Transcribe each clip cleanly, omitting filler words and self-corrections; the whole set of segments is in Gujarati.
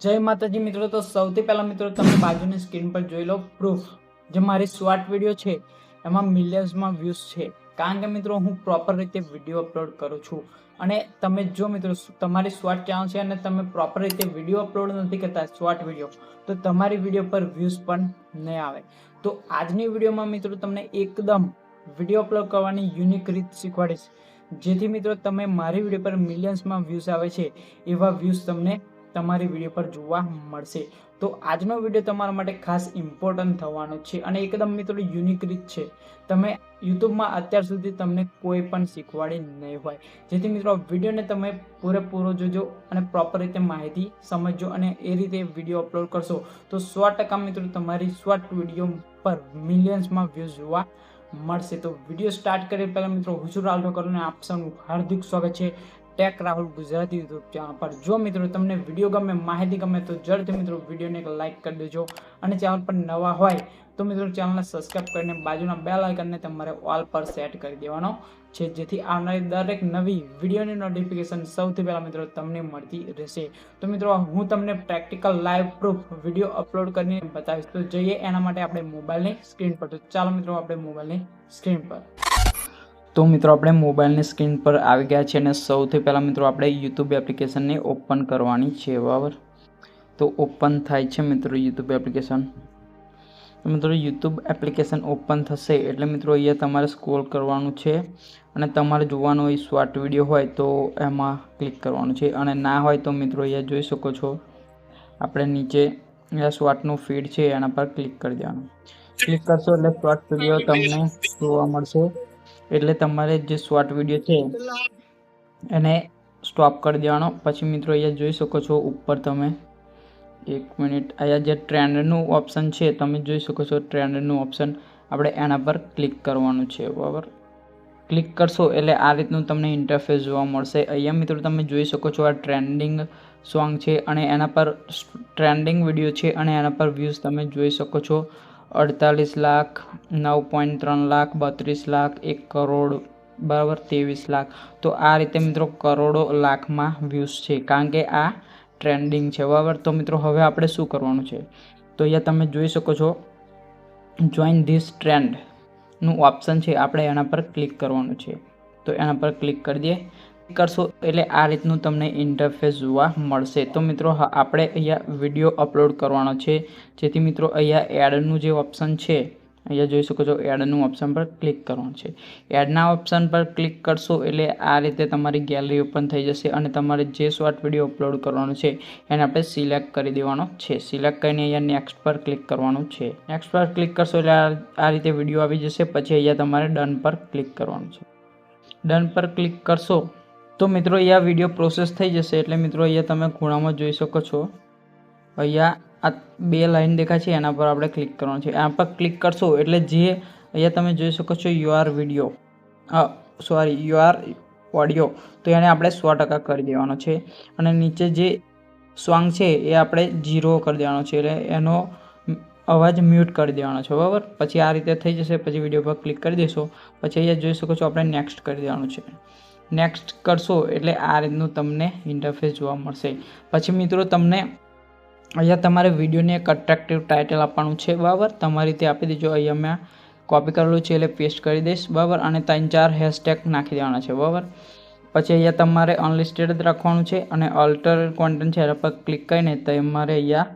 જય માતાજી મિત્રો। તો સૌથી પહેલા મિત્રો તમે બાજુની સ્ક્રીન પર જોઈ લો પ્રૂફ। જે મારી શોર્ટ વિડીયો છે એમાં મિલિયન્સમાં વ્યૂઝ છે, કારણ કે મિત્રો હું પ્રોપર રીતે વિડીયો અપલોડ કરું છું। અને તમે જો મિત્રો તમારી શોર્ટ ચેનલ છે અને તમે પ્રોપર રીતે વિડીયો અપલોડ નથી કરતા શોર્ટ વિડીયો, તો તમારી વિડીયો પર વ્યૂઝ પણ નહીં આવે। તો આજની વિડીયોમાં મિત્રો તમને એકદમ વિડીયો અપલોડ કરવાની યુનિક રીત શીખવાડીશ, જેથી મિત્રો તમે મારી વિડીયો પર મિલિયન્સમાં વ્યૂઝ આવે છે એવા વ્યૂઝ તમને તમારી વિડીયો પર જોવા મળશે। તો આજનો વિડીયો તમારા માટે ખાસ ઇમ્પોર્ટન્ટ થવાનો છે અને એકદમ મિત્રો યુનિક રીત છે। તમે યુટ્યુબમાં અત્યાર સુધી તમને કોઈ પણ શીખવાડી નહીં હોય, જેથી મિત્રો વિડીયોને તમે પૂરેપૂરો જોજો અને પ્રોપર રીતે માહિતી સમજજો અને એ રીતે વિડીયો અપલોડ કરશો તો 100% મિત્રો તમારી શોર્ટ વિડીયો પર મિલિયન્સમાં વ્યૂઝ જોવા મળશે। તો વિડીયો સ્ટાર્ટ કરીએ પહેલાં મિત્રો હું છું રાહુલ ઠાકોર અને આપ સૌનું હાર્દિક સ્વાગત છે tech Rahul Gujarati YouTube channel પર। જો મિત્રો તમને વિડીયો ગમે, માહિતી ગમે તો ઝડપથી મિત્રો વિડીયોને એક લાઇક કરી દેજો અને ચેનલ પર નવા હોય તો મિત્રો ચેનલને સબસ્ક્રાઈબ કરીને બાજુના બેલ આઇકનને તમારે ઓલ પર સેટ કરી દેવાનો છે, જેથી આવનારી દરેક નવી વિડીયોની નોટિફિકેશન સૌથી પહેલાં મિત્રો તમને મળતી રહેશે। તો મિત્રો હું તમને practical live proof video upload કરીને બતાવીશ। તો જઈએ એના માટે આપણે મોબાઈલની સ્ક્રીન પર। તો ચાલો મિત્રો આપણે મોબાઈલની સ્ક્રીન પર। તો મિત્રો આપણે મોબાઈલની સ્ક્રીન પર આવી ગયા છે અને સૌથી પહેલાં મિત્રો આપણે યુટ્યુબ એપ્લિકેશનને ઓપન કરવાની છે, બરાબર। તો ઓપન થાય છે મિત્રો યુટ્યુબ એપ્લિકેશન। તો મિત્રો યુટ્યુબ એપ્લિકેશન ઓપન થશે એટલે મિત્રો અહીંયા તમારે સ્ક્રોલ કરવાનું છે અને તમારે જોવાનો હોય શોર્ટ વિડીયો હોય તો એમાં ક્લિક કરવાનું છે, અને ના હોય તો મિત્રો અહીંયા જોઈ શકો છો આપણે નીચે શોર્ટનું ફીડ છે એના પર ક્લિક કરી દેવાનું। ક્લિક કરશો એટલે શોર્ટ વિડીયો તમને જોવા મળશે, એટલે તમારે જે શોર્ટ વિડીયો છે એને સ્ટોપ કરી દેવાનો। પછી મિત્રો અહીંયા જોઈ શકો છો ઉપર તમે 1 મિનિટ અહીંયા જે ટ્રેન્ડનું ઓપ્શન છે તમે જોઈ શકો છો, ટ્રેન્ડનું ઓપ્શન આપણે એના પર ક્લિક કરવાનું છે, બરાબર। ક્લિક કરશો એટલે આ રીતનું તમને ઇન્ટરફેસ જોવા મળશે। અહીંયા મિત્રો તમે જોઈ શકો છો આ ટ્રેન્ડિંગ સોંગ છે અને એના પર ટ્રેન્ડિંગ વિડીયો છે અને એના પર વ્યૂઝ તમે જોઈ શકો છો 48 લાખ, 9.3 લાખ, 32 લાખ, 1 કરોડ, બરાબર, 23 લાખ। તો આ રીતે મિત્રો કરોડો લાખમાં વ્યૂઝ છે, કારણ કે આ ટ્રેન્ડિંગ છે, બરાબર। તો મિત્રો હવે આપણે શું કરવાનું છે, તો અહીંયા તમે જોઈ શકો છો જોઈન ધીસ ટ્રેન્ડનું ઓપ્શન છે, આપણે એના પર ક્લિક કરવાનું છે। તો એના પર ક્લિક કરી દઈએ, કરશો એટલે આ રીતનું તમને ઇન્ટરફેસ જોવા મળશે। તો મિત્રો આપણે અહીંયા વિડીયો અપલોડ કરવાનો છે, જેથી મિત્રો અહીંયા એડનું જે ઓપ્શન છે અહીંયા જોઈ શકો છો એડનું ઓપ્શન પર ક્લિક કરવાનું છે। એડના ઓપ્શન પર ક્લિક કરશો એટલે આ રીતે તમારી ગેલેરી ઓપન થઈ જશે અને તમારે જે શોર્ટ વિડીયો અપલોડ કરવાનો છે એને આપણે સિલેક્ટ કરી દેવાનો છે। સિલેક્ટ કરીને અહીંયા નેક્સ્ટ પર ક્લિક કરવાનું છે। નેક્સ્ટ પર ક્લિક કરશો એટલે આ રીતે વિડીયો આવી જશે। પછી અહીંયા તમારે ડન પર ક્લિક કરવાનું છે। ડન પર ક્લિક કરશો તો મિત્રો અહીંયા વિડીયો પ્રોસેસ થઈ જશે। એટલે મિત્રો અહીંયા તમે ખૂણામાં જોઈ શકો છો અહીંયા આ 2 લાઈન દેખાય છે, એના પર આપણે ક્લિક કરવાનું છે। એના પર ક્લિક કરશો એટલે જે અહીંયા તમે જોઈ શકો છો યોર વિડીયો યોર ઓડિયો, તો એને આપણે 100% કરી દેવાનો છે અને નીચે જે સોંગ છે એ આપણે 0 કરી દેવાનો છે, એટલે એનો અવાજ મ્યુટ કરી દેવાનો છે, બરાબર। પછી આ રીતે થઈ જશે। પછી વિડીયો પર ક્લિક કરી દેશો, પછી અહીંયા જોઈ શકો છો આપણે નેક્સ્ટ કરી દેવાનું છે। નેક્સ્ટ કરશો એટલે આ રીતનું તમને ઇન્ટરફેસ જોવા મળશે। પછી મિત્રો તમને અહીંયા તમારે વિડીયોને એક અટ્રેક્ટિવ ટાઇટલ આપવાનું છે, બરાબર। તમારી રીતે આપી દેજો। અહીંયા મેં કોપી કરેલું છે એટલે પેસ્ટ કરી દઈશ, બરાબર, અને 3-4 હેશટેગ નાખી દેવાના છે, બરાબર। પછી અહીંયા તમારે અનલિસ્ટેડ જ રાખવાનું છે અને અલ્ટર કોન્ટેન્ટ છે એના પર ક્લિક કરીને તમારે અહીંયા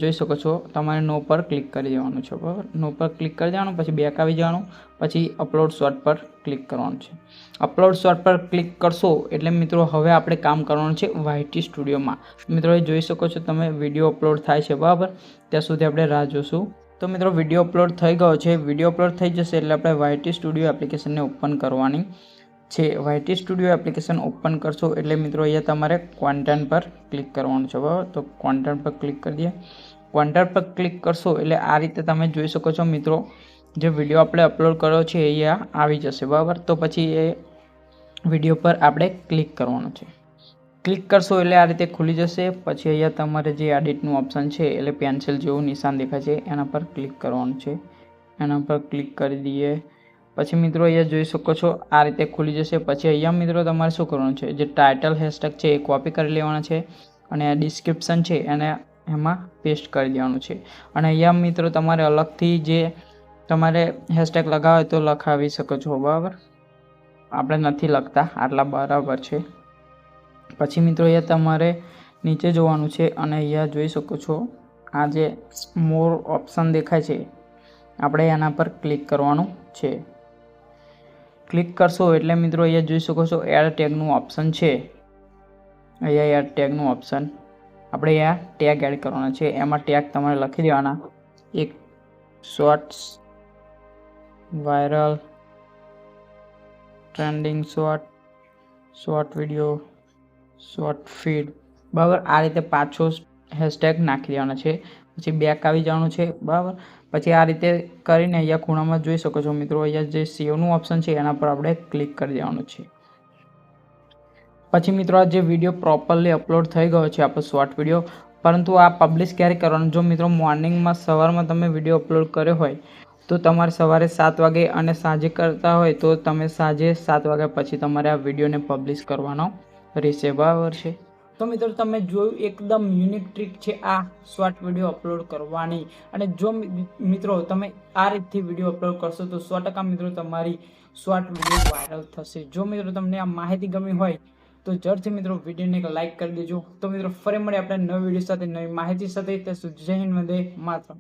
જોઈ શકો છો તમારે નો પર ક્લિક કરી દેવાનું છે, બરાબર। નો પર ક્લિક કરી દેવાનું, પછી બેક આવી જવાનું, પછી અપલોડ શોર્ટ પર ક્લિક કરવાનું છે। અપલોડ શોર્ટ પર ક્લિક કરશો એટલે મિત્રો હવે આપણે કામ કરવાનું છે વાયટી સ્ટુડિયોમાં। મિત્રો એ જોઈ શકો છો તમે વિડીયો અપલોડ થાય છે, બરાબર, ત્યાં સુધી આપણે રાહ જોશું। તો મિત્રો વિડીયો અપલોડ થઈ ગયો છે। વિડીયો અપલોડ થઈ જશે એટલે આપણે વાયટી સ્ટુડિયો એપ્લિકેશનને ઓપન કરવાની છે। વાયટી સ્ટુડિયો એપ્લિકેશન ઓપન કરશો એટલે મિત્રો અહીંયા તમારે કોન્ટેન્ટ પર ક્લિક કરવાનું છે, બરાબર। તો કોન્ટેન્ટ પર ક્લિક કરી દઈએ। કોન્ટેન્ટ પર ક્લિક કરશો એટલે આ રીતે તમે જોઈ શકો છો મિત્રો જે વિડીયો આપણે અપલોડ કર્યો છે એ અહીંયા આવી જશે, બરાબર। તો પછી એ વિડીયો પર આપણે ક્લિક કરવાનું છે। ક્લિક કરશો એટલે આ રીતે ખુલી જશે। પછી અહીંયા તમારે જે એડિટનું ઓપ્શન છે એટલે પેન્સિલ જેવું નિશાન દેખાય છે એના પર ક્લિક કરવાનું છે। એના પર ક્લિક કરી દઈએ। પછી મિત્રો અહીંયા જોઈ શકો છો આ રીતે ખુલી જશે। પછી અહીંયા મિત્રો તમારે શું કરવાનું છે, જે ટાઇટલ હેશટેગ છે એ કોપી કરી લેવાના છે અને ડિસ્ક્રિપ્શન છે એને એમાં પેસ્ટ કરી દેવાનું છે. અને અહીંયા મિત્રો તમારે અલગથી જે તમારે હેશટેગ લગાવે તો લખાવી શકો છો. બરાબર, આપણે નથી લખતા, આટલા બરાબર છે. પછી મિત્રો અહીંયા તમારે નીચે જોવાનું છે અને અહીંયા જોઈ શકો છો આ જે મોર ઓપ્શન દેખાય છે, આપણે એના પર ક્લિક કરવાનું છે. ક્લિક કરશો એટલે મિત્રો અહીંયા જોઈ શકો છો એડ ટેગનું ઓપ્શન છે. અહીંયા એડ ટેગનું ઓપ્શન આપણે અહીંયા ટેગ એડ કરવાના છે. એમાં ટેગ તમારે લખી દેવાના, એક shorts, viral, trending short, short video, short feed. બરાબર, આ રીતે પાછો હેશટેગ નાખી દેવાના છે. પછી બેક આવી જવાનું છે. બરાબર, પછી આ રીતે કરીને અહીંયા ખૂણામાં જોઈ શકો છો મિત્રો, અહીંયા જે સેવનું ઓપ્શન છે એના પર આપણે ક્લિક કરી દેવાનું છે. પછી મિત્રો આ જે વિડીયો પ્રોપરલી અપલોડ થઈ ગયો છે આપણો શોર્ટ વિડીયો, પરંતુ આ પબ્લિશ ક્યારે કરવાનું? જો મિત્રો મોર્નિંગમાં સવારમાં તમે વિડીયો અપલોડ કર્યો હોય તો તમારે સવારે 7 વાગે અને સાંજે કરતા હોય તો તમે સાંજે 7 વાગ્યા પછી તમારે આ વિડીયોને પબ્લિશ કરવાનો રહેશે. બરાબર છે. તો મિત્રો તમે જોયું, એકદમ યુનિક ટ્રીક છે આ શોર્ટ વિડીયો અપલોડ કરવાની. અને જો મિત્રો તમે આ રીતથી વિડીયો અપલોડ કરશો તો 100% મિત્રો તમારી શોર્ટ વિડીયો વાયરલ થશે. જો મિત્રો તમને આ માહિતી ગમી હોય તો જરૂરથી મિત્રો વિડીયોને એક લાઇક કરી દેજો. તો મિત્રો ફરી મળીએ આપણે નવા વિડીયો સાથે, નવી માહિતી સાથે. ત્યાં સુધી જય હિન્દ, વંદે માતરમ.